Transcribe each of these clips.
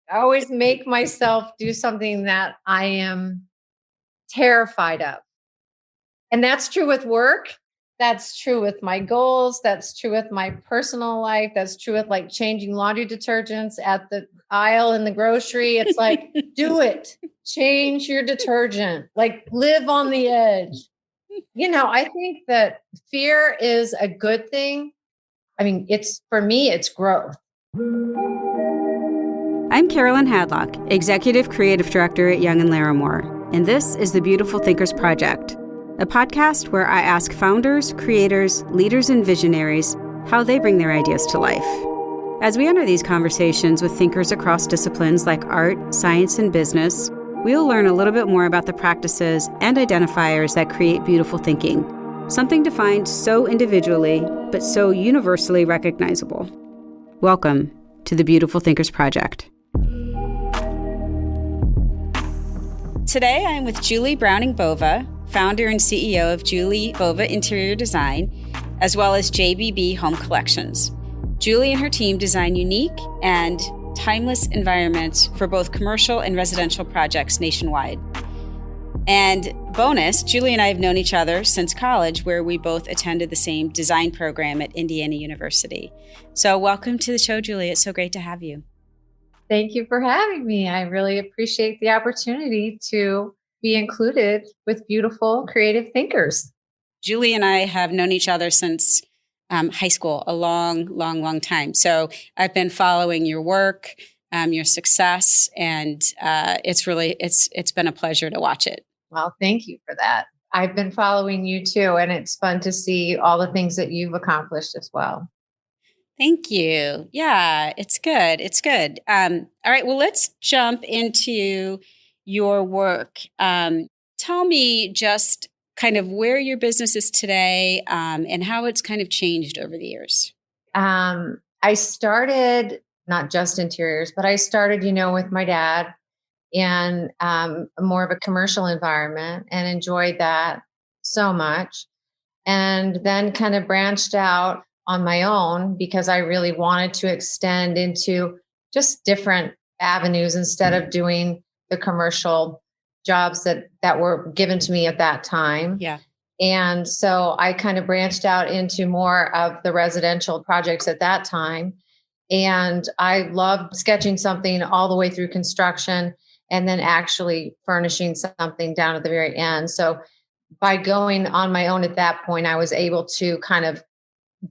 I always make myself do something that I am terrified of. And that's true with work. That's true with my goals. That's true with my personal life. That's true with like changing laundry detergents at the aisle in the grocery. It's like, do it. Change your detergent. Like live on the edge. I think that fear is a good thing. I mean, for me, it's growth. I'm Carolyn Hadlock, Executive Creative Director at Young & Larimore, and this is the Beautiful Thinkers Project, a podcast where I ask founders, creators, leaders, and visionaries how they bring their ideas to life. As we enter these conversations with thinkers across disciplines like art, science, and business, we'll learn a little bit more about the practices and identifiers that create beautiful thinking, something defined so individually, but so universally recognizable. Welcome to the Beautiful Thinkers Project. Today, I'm with Julie Browning Bova, founder and CEO of Julie Bova Interior Design, as well as JBB Home Collections. Julie and her team design unique and timeless environments for both commercial and residential projects nationwide. And bonus, Julie and I have known each other since college, where we both attended the same design program at Indiana University. So welcome to the show, Julie. It's so great to have you. Thank you for having me. I really appreciate the opportunity to be included with beautiful, creative thinkers. Julie and I have known each other since high school, a long time. So I've been following your work, your success, and it's been a pleasure to watch it. Well, thank you for that. I've been following you too, and it's fun to see all the things that you've accomplished as well. Thank you. Yeah, it's good. All right, well, let's jump into your work. Tell me just kind of where your business is today and how it's kind of changed over the years. I started not just interiors, but I started, with my dad in more of a commercial environment and enjoyed that so much. And then kind of branched out on my own because I really wanted to extend into just different avenues instead of doing the commercial jobs that were given to me at that time. Yeah. And so I kind of branched out into more of the residential projects at that time. And I loved sketching something all the way through construction and then actually furnishing something down at the very end. So by going on my own at that point, I was able to kind of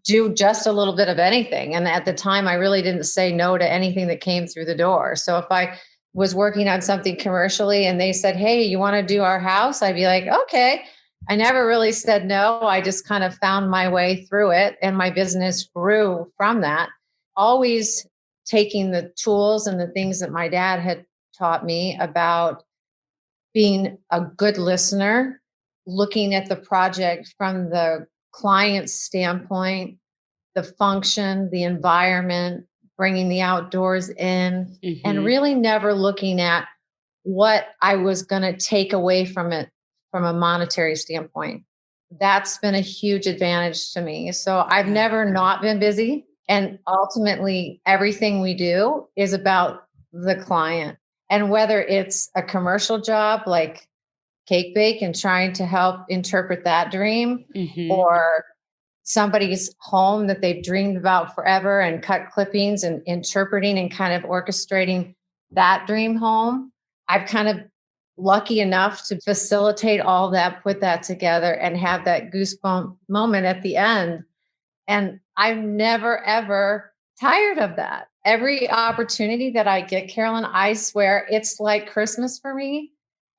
do just a little bit of anything. And at the time, I really didn't say no to anything that came through the door. So if I was working on something commercially and they said, hey, you want to do our house? I'd be like, okay. I never really said no. I just kind of found my way through it. And my business grew from that. Always taking the tools and the things that my dad had taught me about being a good listener, looking at the project from the client's standpoint, the function, the environment, bringing the outdoors in, and really never looking at what I was going to take away from it from a monetary standpoint. That's been a huge advantage to me. So I've never not been busy. And ultimately, everything we do is about the client. And whether it's a commercial job like Cake Bake and trying to help interpret that dream, or somebody's home that they've dreamed about forever and cut clippings and interpreting and kind of orchestrating that dream home. I've kind of lucky enough to facilitate all that, put that together and have that goosebump moment at the end. And I'm never, ever tired of that. Every opportunity that I get, Carolyn, I swear it's like Christmas for me.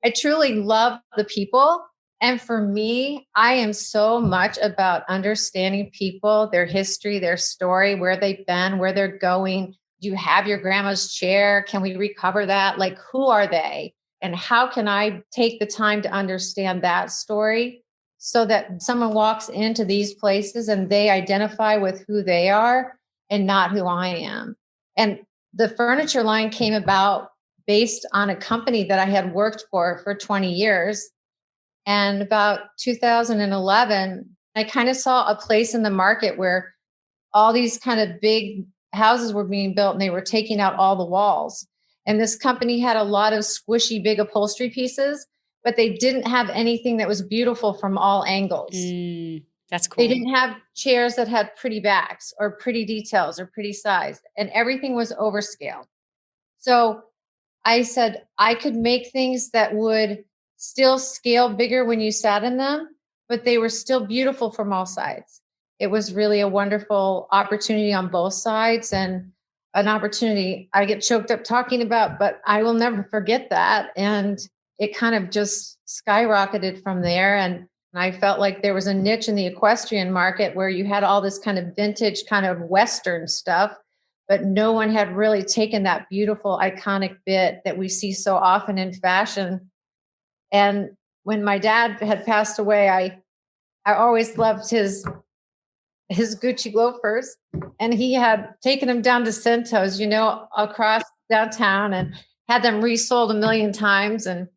I truly love the people. And for me, I am so much about understanding people, their history, their story, where they've been, where they're going. Do you have your grandma's chair? Can we recover that? Like, who are they? And how can I take the time to understand that story so that someone walks into these places and they identify with who they are and not who I am? And the furniture line came about based on a company that I had worked for 20 years. And about 2011, I kind of saw a place in the market where all these kind of big houses were being built and they were taking out all the walls. And this company had a lot of squishy, big upholstery pieces, but they didn't have anything that was beautiful from all angles. That's cool. They didn't have chairs that had pretty backs or pretty details or pretty size, and everything was overscaled. So I said I could make things that would still scale bigger when you sat in them, but they were still beautiful from all sides. It was really a wonderful opportunity on both sides, and an opportunity I get choked up talking about, but I will never forget that. And it kind of just skyrocketed from there. And I felt like there was a niche in the equestrian market where you had all this kind of vintage, kind of Western stuff, but no one had really taken that beautiful, iconic bit that we see so often in fashion. And when my dad had passed away, I always loved his Gucci loafers, and he had taken them down to Centos, across downtown, and had them resold a million times. And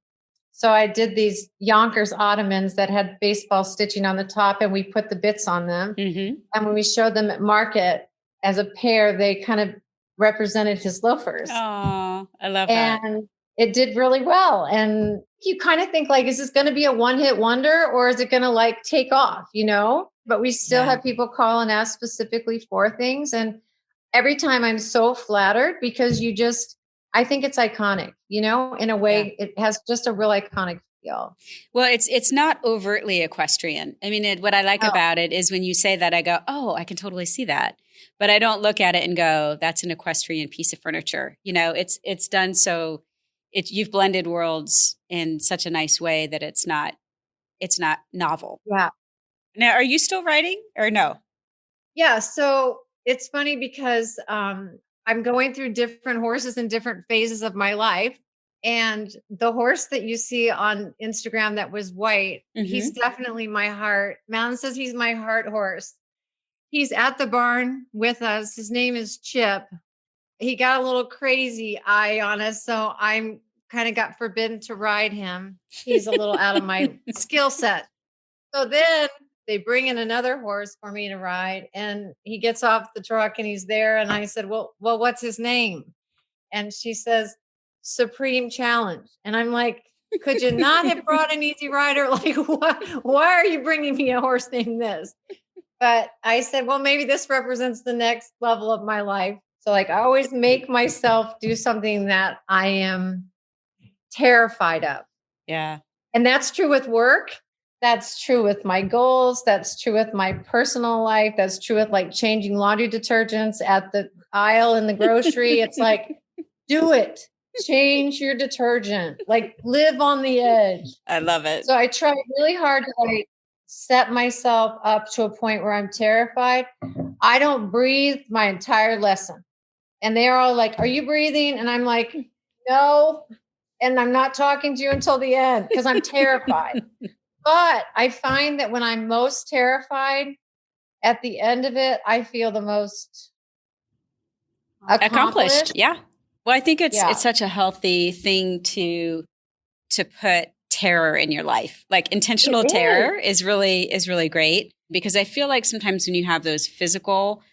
so I did these Yonkers ottomans that had baseball stitching on the top, and we put the bits on them. Mm-hmm. And when we showed them at market as a pair, they kind of represented his loafers. Oh, I love that. And it did really well. And you kind of think like, is this going to be a one-hit wonder, or is it going to like take off, But we still have people call and ask specifically for things. And every time I'm so flattered because I think it's iconic, in a way. It has just a real iconic feel. Well, it's not overtly equestrian. I mean, what I like about it is when you say that, I go, oh, I can totally see that. But I don't look at it and go, that's an equestrian piece of furniture. It's done so. You've blended worlds in such a nice way that it's not novel. Yeah. Now, are you still writing or no? Yeah. So it's funny because I'm going through different horses in different phases of my life. And the horse that you see on Instagram that was white, he's definitely my heart. Mountain says he's my heart horse. He's at the barn with us. His name is Chip. He got a little crazy eye on us, so I'm kind of got forbidden to ride him. He's a little out of my skill set. So then they bring in another horse for me to ride, and he gets off the truck and he's there. And I said, well, what's his name? And she says, Supreme Challenge. And I'm like, could you not have brought an easy rider? Like, why are you bringing me a horse named this? But I said, well, maybe this represents the next level of my life. So like I always make myself do something that I am terrified of. Yeah. And that's true with work. That's true with my goals. That's true with my personal life. That's true with like changing laundry detergents at the aisle in the grocery. It's like, do it. Change your detergent. Like live on the edge. I love it. So I try really hard to like set myself up to a point where I'm terrified. I don't breathe my entire lesson. And they're all like, are you breathing? And I'm like, no. And I'm not talking to you until the end because I'm terrified. But I find that when I'm most terrified, at the end of it, I feel the most accomplished. Yeah. Well, I think it's such a healthy thing to put terror in your life. Like intentional terror is really great, because I feel like sometimes when you have those physical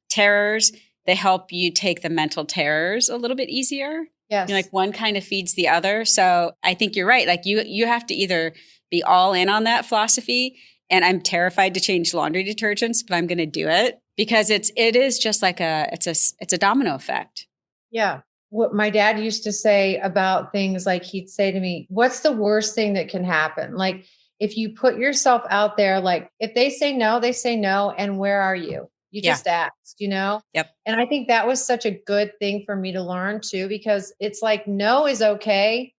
terrors, they help you take the mental terrors a little bit easier. Yes. Like one kind of feeds the other. So I think you're right. Like you have to either be all in on that philosophy, and I'm terrified to change laundry detergents, but I'm going to do it because it is just like it's a domino effect. Yeah. What my dad used to say about things, like he'd say to me, what's the worst thing that can happen? Like if you put yourself out there, like if they say no, they say no. And where are you? You just asked, Yep. And I think that was such a good thing for me to learn too, because it's like, no is okay.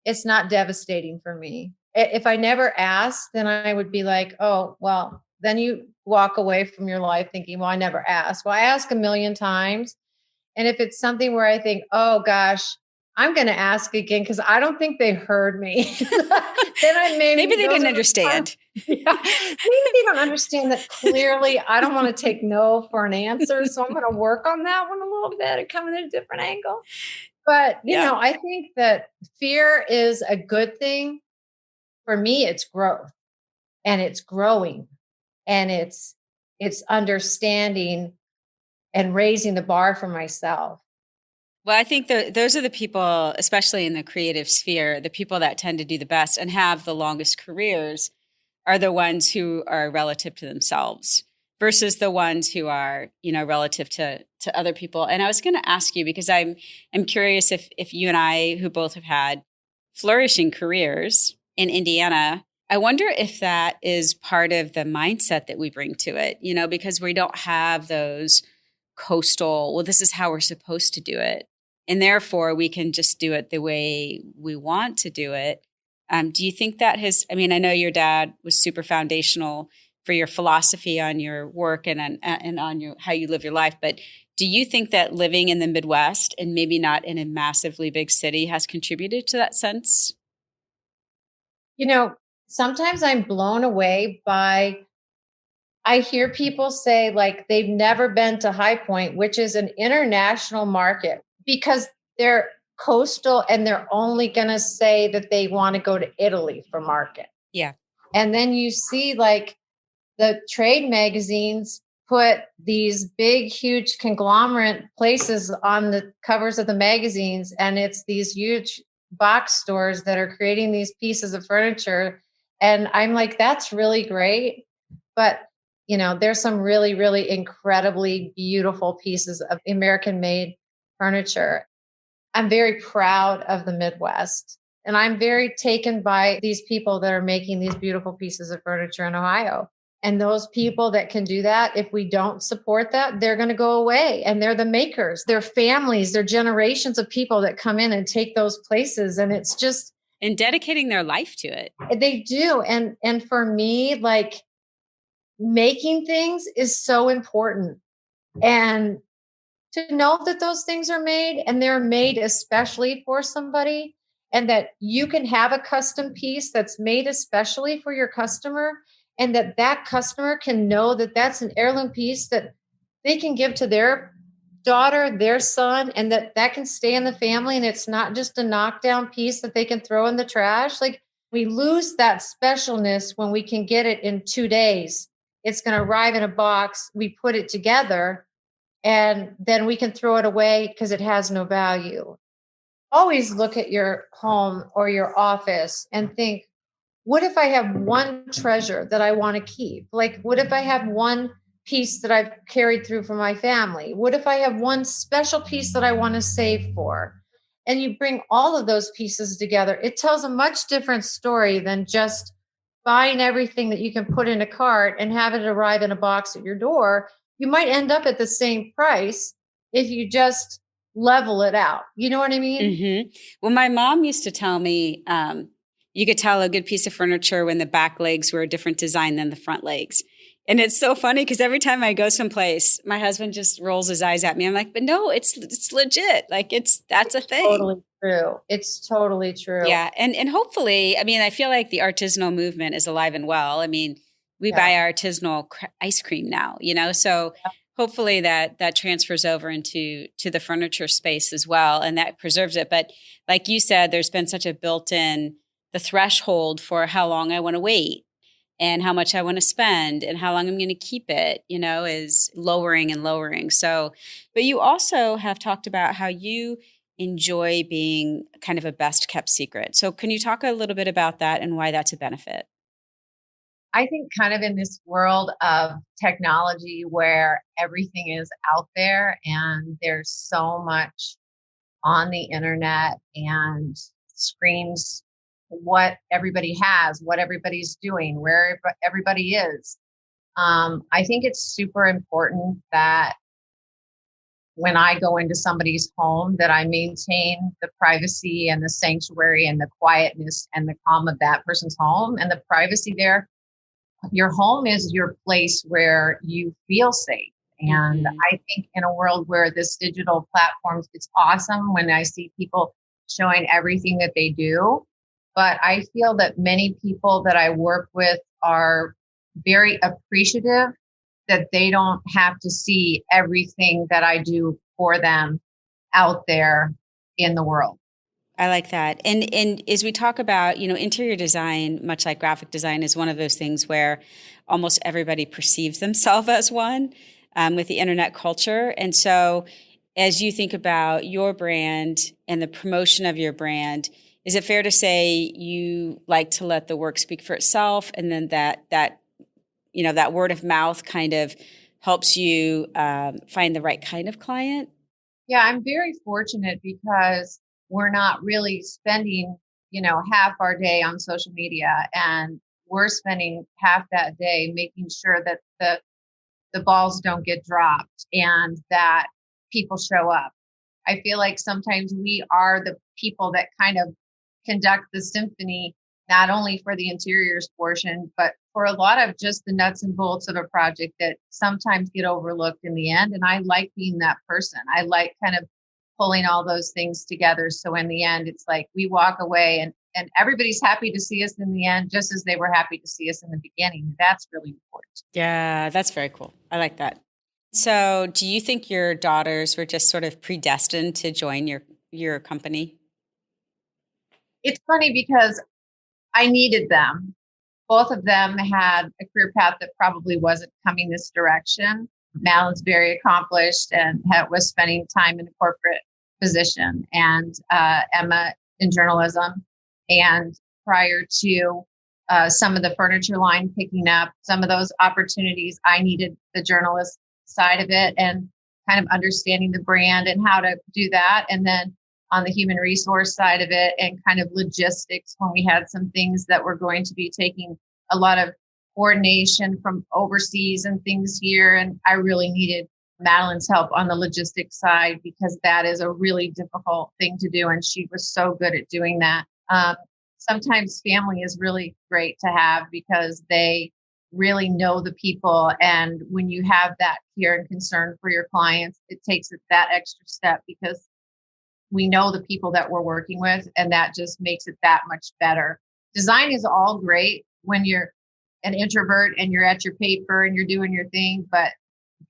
It's not devastating for me. If I never asked, then I would be like, oh, well, then you walk away from your life thinking, well, I never asked. Well, I ask a million times. And if it's something where I think, oh gosh, I'm going to ask again because I don't think they heard me. Then maybe they didn't understand. Maybe they don't understand that clearly. I don't want to take no for an answer, so I'm going to work on that one a little bit and come in at a different angle. But you know, I think that fear is a good thing. For me, it's growth, and it's growing, and it's understanding and raising the bar for myself. Well, I think those are the people, especially in the creative sphere, the people that tend to do the best and have the longest careers are the ones who are relative to themselves versus the ones who are, relative to other people. And I was going to ask you because I'm curious if you and I, who both have had flourishing careers in Indiana, I wonder if that is part of the mindset that we bring to it, because we don't have those coastal, well, this is how we're supposed to do it. And therefore, we can just do it the way we want to do it. Do you think that I know your dad was super foundational for your philosophy on your work and on how you live your life. But do you think that living in the Midwest and maybe not in a massively big city has contributed to that sense? Sometimes I'm blown away I hear people say like they've never been to High Point, which is an international market, because they're coastal and they're only going to say that they want to go to Italy for market. Yeah. And then you see like the trade magazines put these big, huge conglomerate places on the covers of the magazines. And it's these huge box stores that are creating these pieces of furniture. And I'm like, that's really great. But there's some really, really incredibly beautiful pieces of American made furniture. I'm very proud of the Midwest. And I'm very taken by these people that are making these beautiful pieces of furniture in Ohio. And those people that can do that, if we don't support that, they're going to go away. And they're the makers, they're families, they're generations of people that come in and take those places. And it's just. And dedicating their life to it. They do. And for me, like, making things is so important. And to know that those things are made and they're made especially for somebody, and that you can have a custom piece that's made especially for your customer, and that customer can know that that's an heirloom piece that they can give to their daughter, their son, and that can stay in the family. And it's not just a knockdown piece that they can throw in the trash. Like, we lose that specialness when we can get it in 2 days. It's going to arrive in a box. We put it together and then we can throw it away because it has no value. Always look at your home or your office and think, what if I have one treasure that I want to keep? Like, what if I have one piece that I've carried through for my family? What if I have one special piece that I want to save for? And you bring all of those pieces together. It tells a much different story than just buying everything that you can put in a cart and have it arrive in a box at your door. You might end up at the same price if you just level it out. You know what I mean? Mm-hmm. Well, my mom used to tell me, you could tell a good piece of furniture when the back legs were a different design than the front legs. And it's so funny because every time I go someplace, my husband just rolls his eyes at me. I'm like, but no, it's legit. Like that's a thing. Totally true. It's totally true. Yeah. And hopefully, I feel like the artisanal movement is alive and well. We buy our artisanal ice cream now, so hopefully that transfers over into the furniture space as well. And that preserves it. But like you said, there's been such a built-in, the threshold for how long I want to wait and how much I want to spend and how long I'm going to keep it, is lowering and lowering. So, but you also have talked about how you enjoy being kind of a best kept secret. So can you talk a little bit about that and why that's a benefit? I think kind of in this world of technology where everything is out there and there's so much on the internet and screens what everybody has, what everybody's doing, where everybody is. I think it's super important that when I go into somebody's home that I maintain the privacy and the sanctuary and the quietness and the calm of that person's home and the privacy there. Your home is your place where you feel safe. And I think in a world where this digital platforms, it's awesome when I see people showing everything that they do. But I feel that many people that I work with are very appreciative that they don't have to see everything that I do for them out there in the world. I like that. And as we talk about, interior design, much like graphic design, is one of those things where almost everybody perceives themselves as one with the internet culture. And so as you think about your brand and the promotion of your brand, is it fair to say you like to let the work speak for itself, and then that word of mouth kind of helps you find the right kind of client? Yeah, I'm very fortunate because we're not really spending, half our day on social media, and we're spending half that day making sure that the balls don't get dropped and that people show up. I feel like sometimes we are the people that kind of conduct the symphony, not only for the interiors portion, but for a lot of just the nuts and bolts of a project that sometimes get overlooked in the end. And I like being that person. I like kind of pulling all those things together. So in the end, it's like we walk away and everybody's happy to see us in the end, just as they were happy to see us in the beginning. That's really important. Yeah, that's very cool. I like that. So do you think your daughters were just sort of predestined to join your company? It's funny because I needed them. Both of them had a career path that probably wasn't coming this direction. Madeline's very accomplished and was spending time in a corporate position, and Emma in journalism. And prior to some of the furniture line picking up some of those opportunities, I needed the journalist side of it and kind of understanding the brand and how to do that. And then on the human resource side of it and kind of logistics, when we had some things that were going to be taking a lot of coordination from overseas and things here. And I really needed Madeline's help on the logistics side because that is a really difficult thing to do. And she was so good at doing that. Sometimes family is really great to have because they really know the people. And when you have that care and concern for your clients, it takes it that extra step because we know the people that we're working with, and that just makes it that much better. Design is all great when you're an introvert and you're at your paper and you're doing your thing, but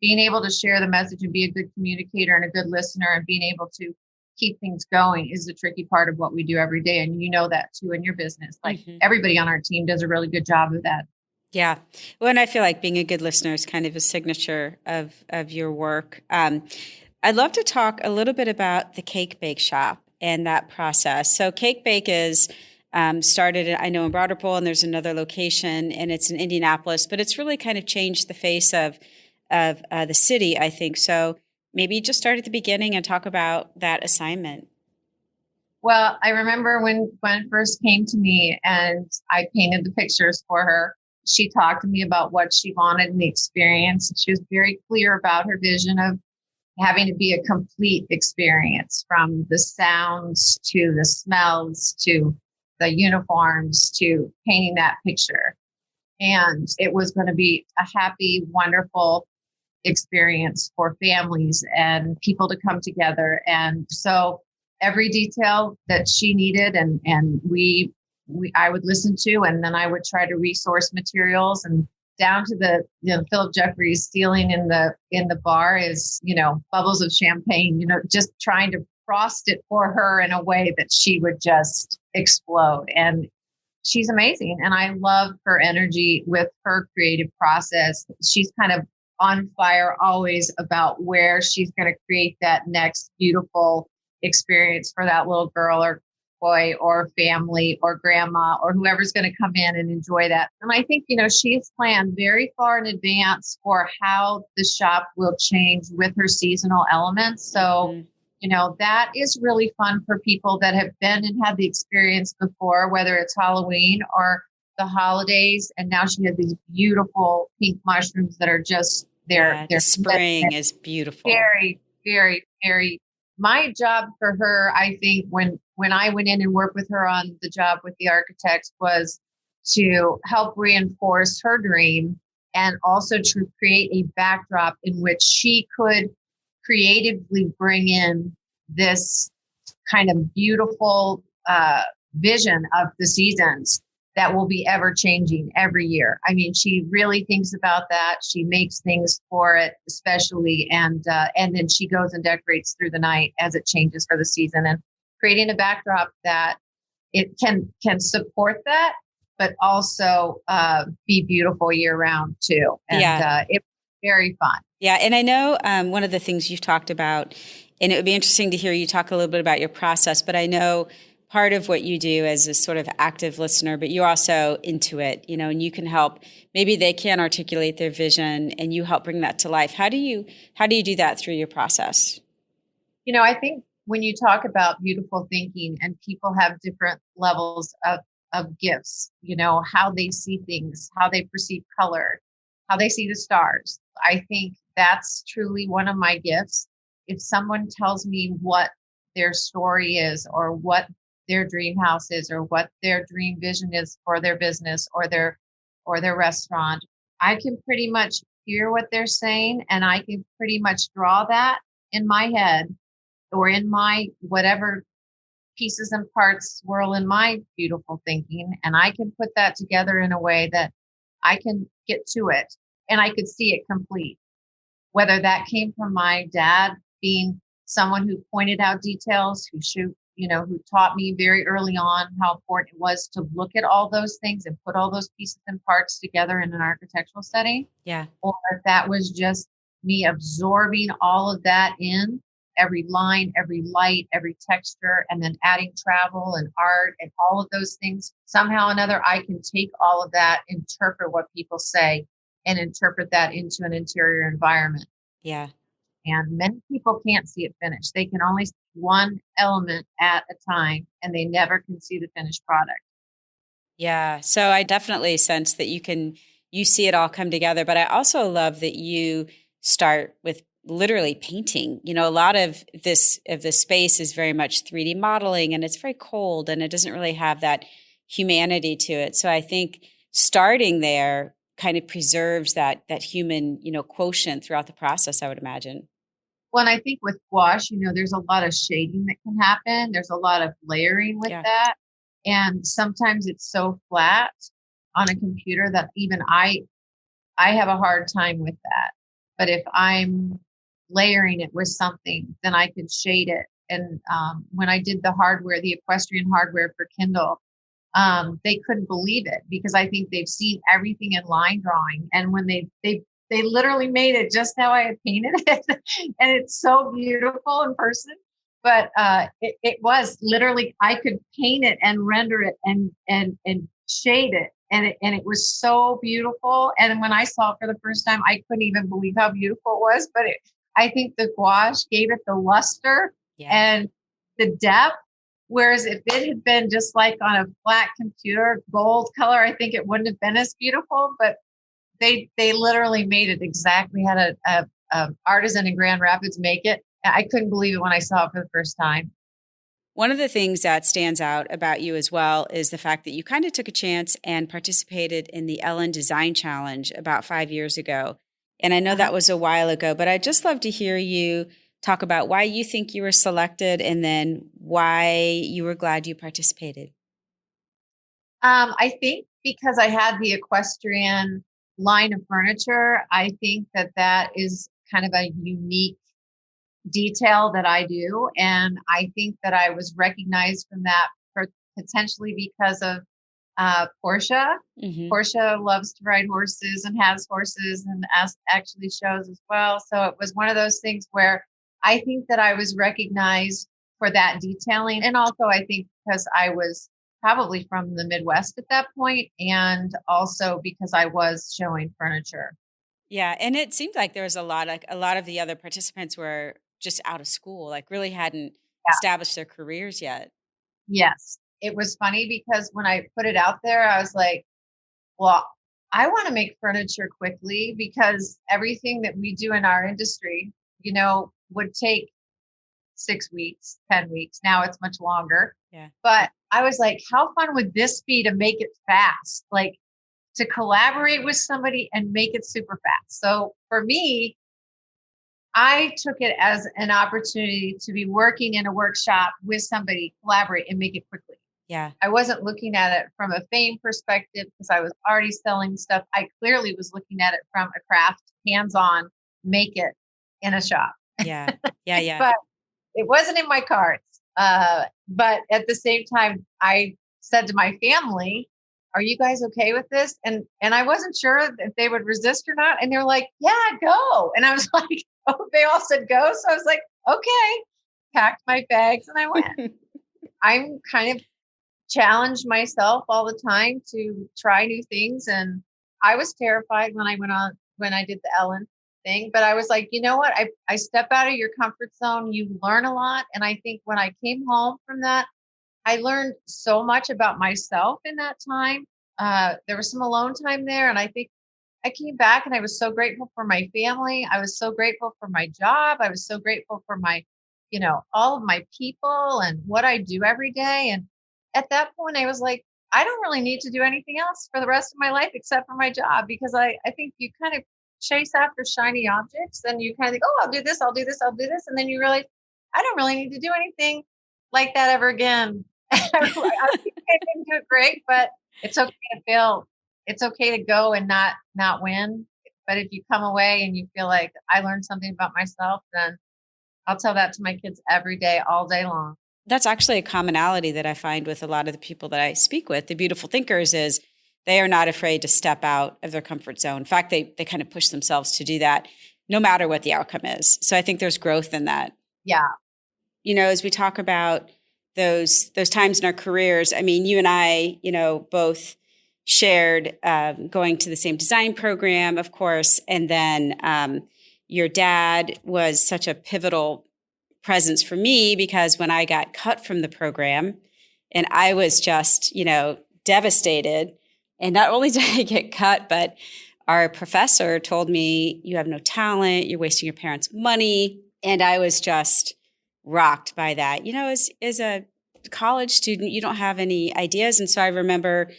being able to share the message and be a good communicator and a good listener and being able to keep things going is the tricky part of what we do every day. And you know that too in your business. Like everybody on our team does a really good job of that. Yeah. Well, and I feel like being a good listener is kind of a signature of your work. I'd love to talk a little bit about the Cake Bake Shop and that process. So Cake Bake is started, I know, in Broad Ripple, and there's another location, and it's in Indianapolis, but it's really kind of changed the face of the city, I think. So maybe just start at the beginning and talk about that assignment. Well, I remember when Gwen first came to me and I painted the pictures for her, she talked to me about what she wanted in the experience. She was very clear about her vision of having to be a complete experience, from the sounds to the smells to the uniforms to painting that picture. And it was going to be a happy, wonderful experience for families and people to come together. And so every detail that she needed and I would listen to, and then I would try to resource materials, and down to the Philip Jeffries ceiling in the bar is, bubbles of champagne, just trying to frost it for her in a way that she would just explode. And she's amazing. And I love her energy with her creative process. She's kind of on fire always about where she's going to create that next beautiful experience for that little girl or boy or family or grandma or whoever's going to come in and enjoy that. And I think, she's planned very far in advance for how the shop will change with her seasonal elements. So, that is really fun for people that have been and had the experience before, whether it's Halloween or the holidays. And now she has these beautiful pink mushrooms that are just there. The spring is beautiful. Very, very, very. My job for her, I think, when I went in and worked with her on the job with the architects, was to help reinforce her dream and also to create a backdrop in which she could creatively bring in this kind of beautiful vision of the seasons that will be ever changing every year. I mean, she really thinks about that. She makes things for it, especially, and then she goes and decorates through the night as it changes for the season, and creating a backdrop that it can support that, but also be beautiful year round too. And it's very fun. Yeah, and I know one of the things you've talked about And it would be interesting to hear you talk a little bit about your process, but I know part of what you do as a sort of active listener, but you're also into it, and you can help. Maybe they can't articulate their vision and you help bring that to life. How do you do that through your process? I think when you talk about beautiful thinking and people have different levels of gifts, how they see things, how they perceive color, how they see the stars. I think that's truly one of my gifts. If someone tells me what their story is or what their dream house is or what their dream vision is for their business or their restaurant, I can pretty much hear what they're saying and I can pretty much draw that in my head or in my whatever pieces and parts swirl in my beautiful thinking. And I can put that together in a way that I can get to it and I could see it complete. Whether that came from my dad being someone who pointed out details, who taught me very early on how important it was to look at all those things and put all those pieces and parts together in an architectural setting. Yeah. Or if that was just me absorbing all of that in, every line, every light, every texture, and then adding travel and art and all of those things. Somehow or another, I can take all of that, interpret what people say, and interpret that into an interior environment. Yeah. And many people can't see it finished. They can only see one element at a time, and they never can see the finished product. Yeah. So I definitely sense that you see it all come together, but I also love that you start with literally painting. A lot of this space is very much 3D modeling and it's very cold and it doesn't really have that humanity to it. So I think starting there kind of preserves that human, quotient throughout the process, I would imagine. Well, and I think with gouache, there's a lot of shading that can happen. There's a lot of layering with that. And sometimes it's so flat on a computer that even I have a hard time with that. But if I'm layering it with something, then I can shade it. And when I did the equestrian hardware for Kindle, they couldn't believe it because I think they've seen everything in line drawing. And when they literally made it just how I had painted it. And it's so beautiful in person. But it was literally, I could paint it and render it and shade it. And it was so beautiful. And when I saw it for the first time, I couldn't even believe how beautiful it was. But I think the gouache gave it the luster and the depth. Whereas if it had been just like on a flat computer, gold color, I think it wouldn't have been as beautiful. But they literally made it exactly how a artisan in Grand Rapids make it. I couldn't believe it when I saw it for the first time. One of the things that stands out about you as well is the fact that you kind of took a chance and participated in the Ellen Design Challenge about 5 years ago. And I know that was a while ago, but I'd just love to hear you talk about why you think you were selected and then why you were glad you participated. I think because I had the equestrian line of furniture, I think that is kind of a unique detail that I do. And I think that I was recognized from that potentially because of Portia. Mm-hmm. Portia loves to ride horses and has horses and actually shows as well. So it was one of those things where I think that I was recognized for that detailing. And also I think because I was probably from the Midwest at that point, and also because I was showing furniture. Yeah. And it seemed like there was a lot of the other participants were just out of school, like really hadn't established their careers yet. Yes. It was funny because when I put it out there, I was like, well, I want to make furniture quickly because everything that we do in our industry, would take 6 weeks, 10 weeks. Now it's much longer. Yeah. But I was like, how fun would this be to make it fast? Like to collaborate with somebody and make it super fast. So for me, I took it as an opportunity to be working in a workshop with somebody, collaborate and make it quickly. Yeah. I wasn't looking at it from a fame perspective because I was already selling stuff. I clearly was looking at it from a craft, hands-on, make it in a shop. Yeah. Yeah. Yeah. But it wasn't in my cards. But at the same time, I said to my family, are you guys okay with this? And I wasn't sure if they would resist or not. And they're like, yeah, go. And I was like, oh, they all said go. So I was like, okay. packed my bags and I went. I'm kind of challenged myself all the time to try new things. And I was terrified when I did the Ellen thing, but I was like, you know what? I step out of your comfort zone. You learn a lot. And I think when I came home from that, I learned so much about myself in that time. There was some alone time there. And I think I came back and I was so grateful for my family. I was so grateful for my job. I was so grateful for my, all of my people and what I do every day. And at that point, I was like, I don't really need to do anything else for the rest of my life except for my job, because I think you kind of chase after shiny objects and you kind of think, oh, I'll do this, I'll do this, I'll do this. And then you realize, I don't really need to do anything like that ever again. I didn't do it great, but it's okay to fail. It's okay to go and not win. But if you come away and you feel like I learned something about myself, then I'll tell that to my kids every day, all day long. That's actually a commonality that I find with a lot of the people that I speak with. The beautiful thinkers is they are not afraid to step out of their comfort zone. In fact, they kind of push themselves to do that no matter what the outcome is. So I think there's growth in that. Yeah. As we talk about those times in our careers, I mean, you and I, both shared going to the same design program, of course. And then your dad was such a pivotal presence for me, because when I got cut from the program and I was just, devastated. And not only did I get cut, but our professor told me, you have no talent, you're wasting your parents' money. And I was just rocked by that. As a college student, you don't have any ideas. And so I remember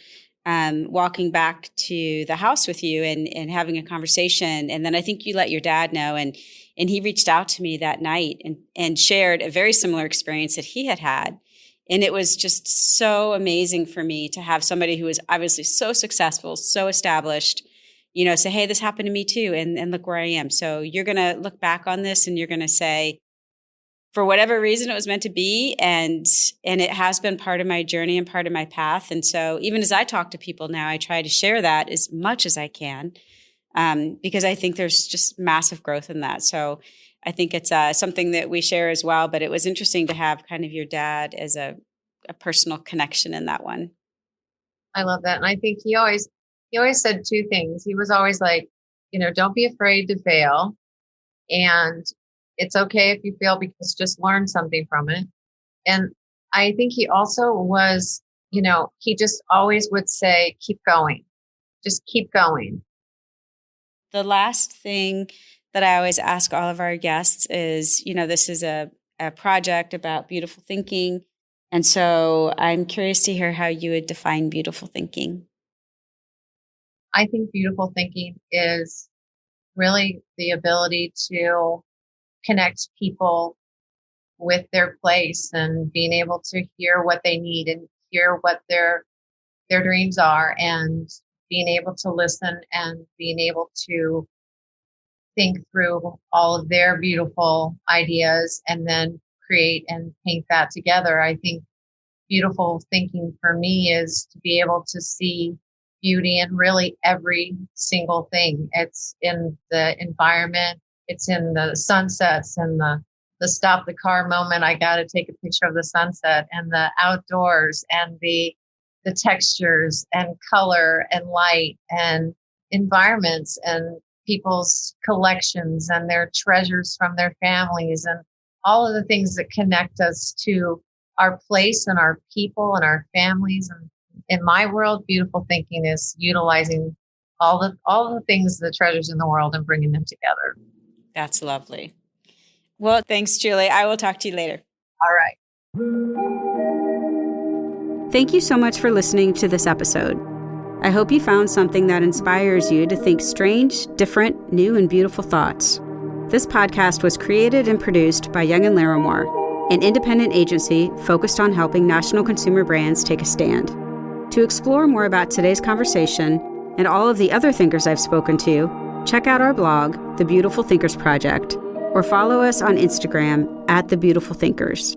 walking back to the house with you and having a conversation. And then I think you let your dad know. And he reached out to me that night and shared a very similar experience that he had had. And it was just so amazing for me to have somebody who was obviously so successful, so established, say, hey, this happened to me too. And look where I am. So you're going to look back on this and you're going to say, for whatever reason, it was meant to be. And it has been part of my journey and part of my path. And so even as I talk to people now, I try to share that as much as I can, because I think there's just massive growth in that. So I think it's something that we share as well. But it was interesting to have kind of your dad as a personal connection in that one. I love that. And I think he always said two things. He was always like, don't be afraid to fail. And it's okay if you fail, because just learn something from it. And I think he also was, he just always would say, keep going, just keep going. The last thing that I always ask all of our guests is, this is a project about beautiful thinking. And so I'm curious to hear how you would define beautiful thinking. I think beautiful thinking is really the ability to connect people with their place and being able to hear what they need and hear what their dreams are, and being able to listen and being able to think through all of their beautiful ideas and then create and paint that together. I think beautiful thinking for me is to be able to see beauty in really every single thing. It's in the environment, it's in the sunsets and the stop the car moment. I got to take a picture of the sunset, and the outdoors and the textures and color and light and environments and people's collections and their treasures from their families and all of the things that connect us to our place and our people and our families. And in my world, beautiful thinking is utilizing all the things, the treasures in the world, and bringing them together. That's lovely. Well, thanks, Julie. I will talk to you later. All right. Thank you so much for listening to this episode. I hope you found something that inspires you to think strange, different, new, and beautiful thoughts. This podcast was created and produced by Young & Larimore, an independent agency focused on helping national consumer brands take a stand. To explore more about today's conversation and all of the other thinkers I've spoken to, check out our blog, The Beautiful Thinkers Project, or follow us on Instagram @The Beautiful Thinkers.